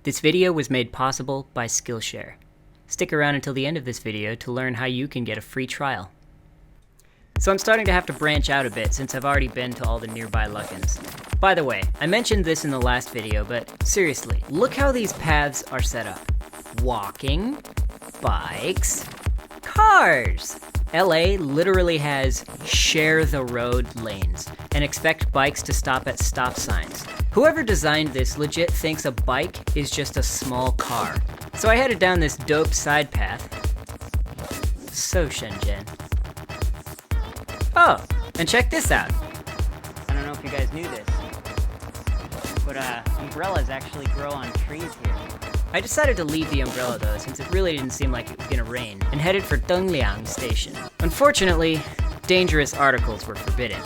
This video was made possible by Skillshare. Stick around until the end of this video to learn how you can get a free trial. So I'm starting to have to branch out a bit since I've already been to all the nearby Luckins. By the way, I mentioned this in the last video, but seriously, look how these paths are set up. Walking, bikes, cars. LA literally has share the road lanes and expect bikes to stop at stop signs. Whoever designed this legit thinks a bike is just a small car. So I headed down this dope side path. So Shenzhen. Oh, and check this out. I don't know if you guys knew this, but umbrellas actually grow on trees here. I decided to leave the umbrella though, since it really didn't seem like it was gonna rain, and headed for Dongliang Station. Unfortunately, dangerous articles were forbidden.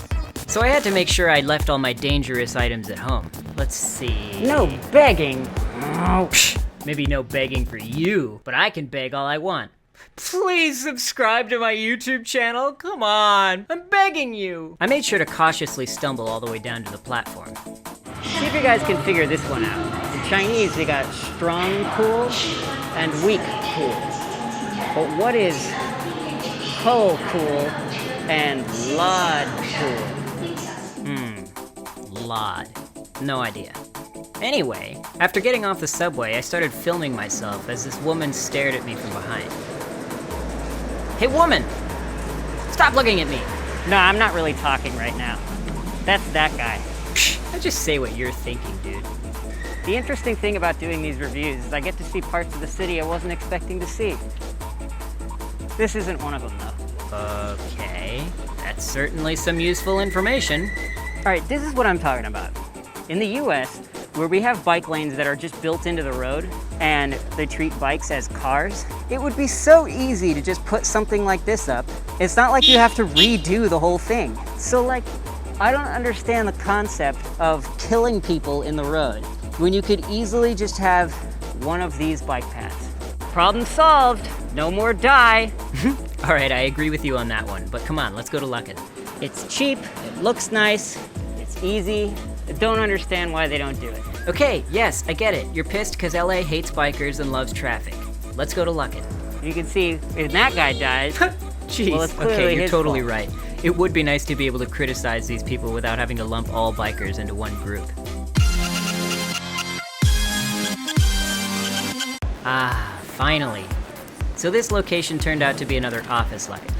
So I had to make sure I left all my dangerous items at home. Let's see... No begging! Oh, maybe no begging for you, but I can beg all I want. Please subscribe to my YouTube channel, come on, I'm begging you! I made sure to cautiously stumble all the way down to the platform. See if you guys can figure this one out. In Chinese, they got strong cool and weak cool. But what is coal cool and lod cool? Lod. No idea. Anyway, after getting off the subway, I started filming myself as this woman stared at me from behind. Hey woman! Stop looking at me! No, I'm not really talking right now. That's that guy. I just say what you're thinking, dude. The interesting thing about doing these reviews is I get to see parts of the city I wasn't expecting to see. This isn't one of them, though. Okay, that's certainly some useful information. Alright, this is what I'm talking about. In the US, where we have bike lanes that are just built into the road, and they treat bikes as cars, it would be so easy to just put something like this up. It's not like you have to redo the whole thing. So like, I don't understand the concept of killing people in the road when you could easily just have one of these bike paths. Problem solved, no more die. All right, I agree with you on that one, but come on, let's go to Luckin. It's cheap, it looks nice, it's easy. I don't understand why they don't do it. Okay, yes, I get it. You're pissed because LA hates bikers and loves traffic. Let's go to Luckin. You can see, if that guy dies, jeez, well, it's clearly okay, you're his totally fault. right. It would be nice to be able to criticize these people without having to lump all bikers into one group. Ah, finally. So this location turned out to be another office Luckin.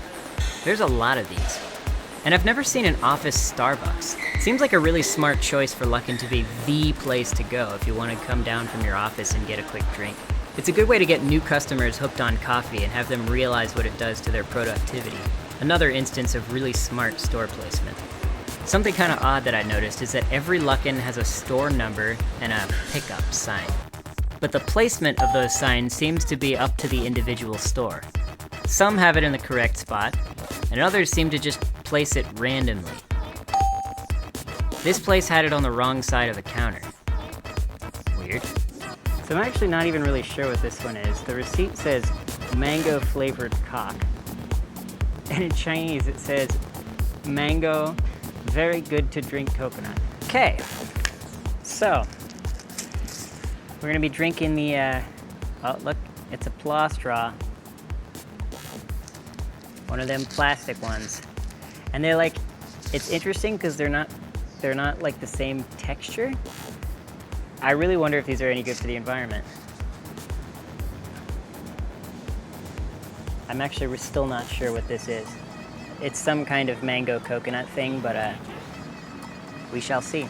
There's a lot of these. And I've never seen an office Starbucks. Seems like a really smart choice for Luckin to be the place to go if you want to come down from your office and get a quick drink. It's a good way to get new customers hooked on coffee and have them realize what it does to their productivity. Another instance of really smart store placement. Something kind of odd that I noticed is that every Luckin has a store number and a pickup sign. But the placement of those signs seems to be up to the individual store. Some have it in the correct spot, and others seem to just place it randomly. This place had it on the wrong side of the counter. Weird. So I'm actually not even really sure what this one is. The receipt says mango flavored cock. And in Chinese it says mango, very good to drink coconut. Okay, so we're gonna be drinking the, oh look, it's a Pla straw. One of them plastic ones. And they're like, it's interesting because they're not like the same texture. I really wonder if these are any good for the environment. I'm actually still not sure what this is. It's some kind of mango coconut thing, but we shall see.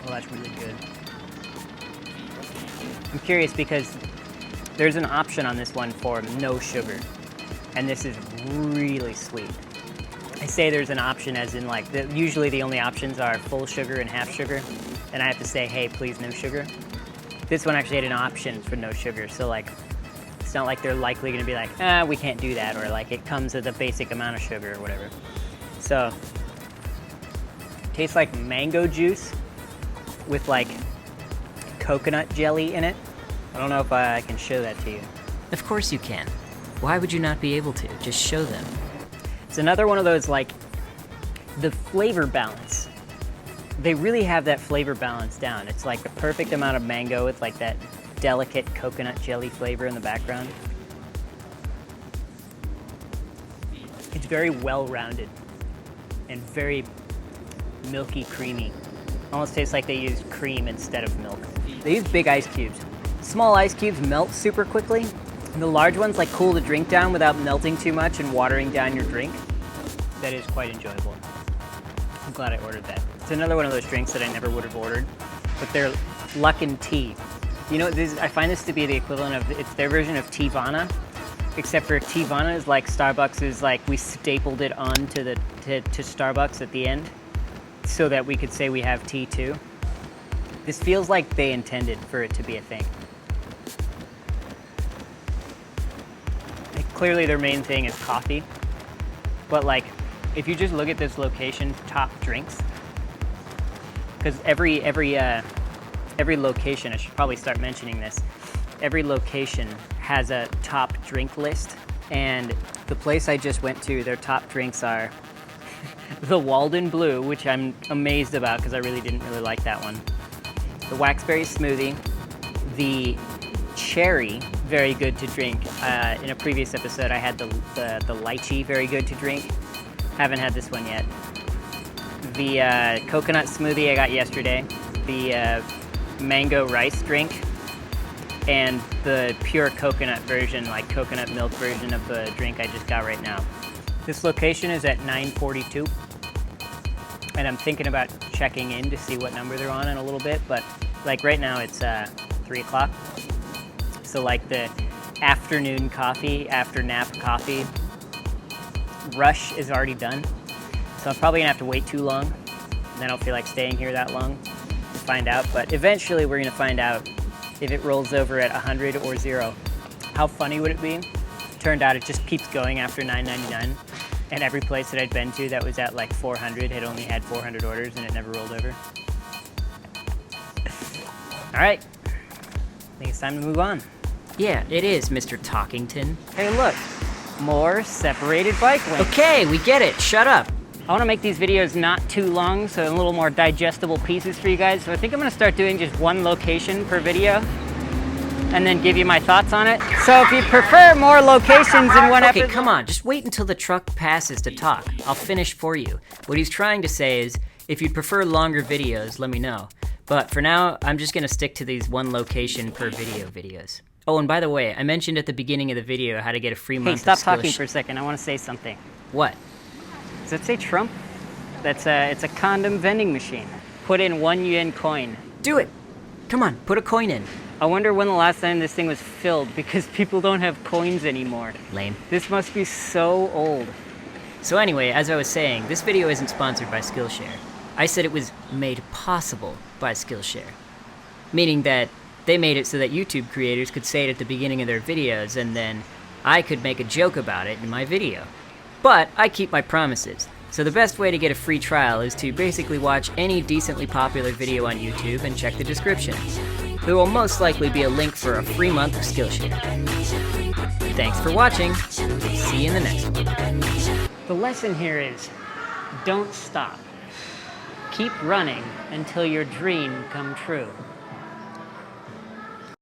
Oh, that's really good. I'm curious because there's an option on this one for no sugar, and this is really sweet. I say there's an option as in like, usually the only options are full sugar and half sugar, and I have to say, hey, please no sugar. This one actually had an option for no sugar, so like, it's not like they're likely gonna be like, we can't do that, or like it comes with a basic amount of sugar or whatever. So, tastes like mango juice with like coconut jelly in it. I don't know if I can show that to you. Of course you can. Why would you not be able to? Just show them. It's another one of those like The flavor balance. They really have that flavor balance down. It's like the perfect amount of mango with like that delicate coconut jelly flavor in the background. It's very well-rounded and very milky, creamy. Almost tastes like they used cream instead of milk. They use big ice cubes. Small ice cubes melt super quickly. The large ones like cool the drink down without melting too much and watering down your drink. That is quite enjoyable. I'm glad I ordered that. It's another one of those drinks that I never would have ordered, but they're Luckin TEA. You know, I find this to be the equivalent of, it's their version of Teavana, except for Teavana is like Starbucks is like we stapled it on to Starbucks at the end so that we could say we have tea too. This feels like they intended for it to be a thing. Like, clearly their main thing is coffee, but like if you just look at this location, top drinks, because every location, I should probably start mentioning this, every location has a top drink list, and the place I just went to, their top drinks are the Walden Blue, which I'm amazed about because I didn't really like that one. The Waxberry Smoothie, the Cherry, very good to drink. In a previous episode, I had the Lychee, very good to drink. Haven't had this one yet. The Coconut Smoothie I got yesterday. The Mango Rice drink. And the pure coconut version, like coconut milk version of the drink I just got right now. This location is at 942. And I'm thinking about checking in to see what number they're on in a little bit, but like right now it's 3 o'clock. So like the afternoon coffee, after nap coffee rush is already done. So I'm probably gonna have to wait too long, and I don't feel like staying here that long to find out, but eventually we're gonna find out if it rolls over at 100 or 0. How funny would it be? Turned out it just keeps going after $9.99, and every place that I'd been to that was at like 400 had only had 400 orders and it never rolled over. All right, I think it's time to move on. Yeah, it is, Mr. Talkington. Hey look, more separated bike lanes. Okay, we get it. Shut up. I want to make these videos not too long, so a little more digestible pieces for you guys. So I think I'm going to start doing just one location per video and then give you my thoughts on it. So if you prefer more locations in one episode... Okay, come on. Just wait until the truck passes to talk. I'll finish for you. What he's trying to say is, if you'd prefer longer videos, let me know. But for now, I'm just going to stick to these one location per video videos. Oh, and by the way, I mentioned at the beginning of the video how to get a free month Hey, stop of Skillshare. talking for a second. I want to say something. What? Does that say Trump? It's a condom vending machine. Put in 1 yuan coin. Do it. Come on, put a coin in. I wonder when the last time this thing was filled, because people don't have coins anymore. Lame. This must be so old. So anyway, as I was saying, this video isn't sponsored by Skillshare. I said it was made possible by Skillshare. Meaning that they made it so that YouTube creators could say it at the beginning of their videos, and then I could make a joke about it in my video. But I keep my promises. So the best way to get a free trial is to basically watch any decently popular video on YouTube and check the description. There will most likely be a link for a free month of Skillshare. Thanks for watching. See you in the next one. The lesson here is, don't stop. Keep running until your dream come true.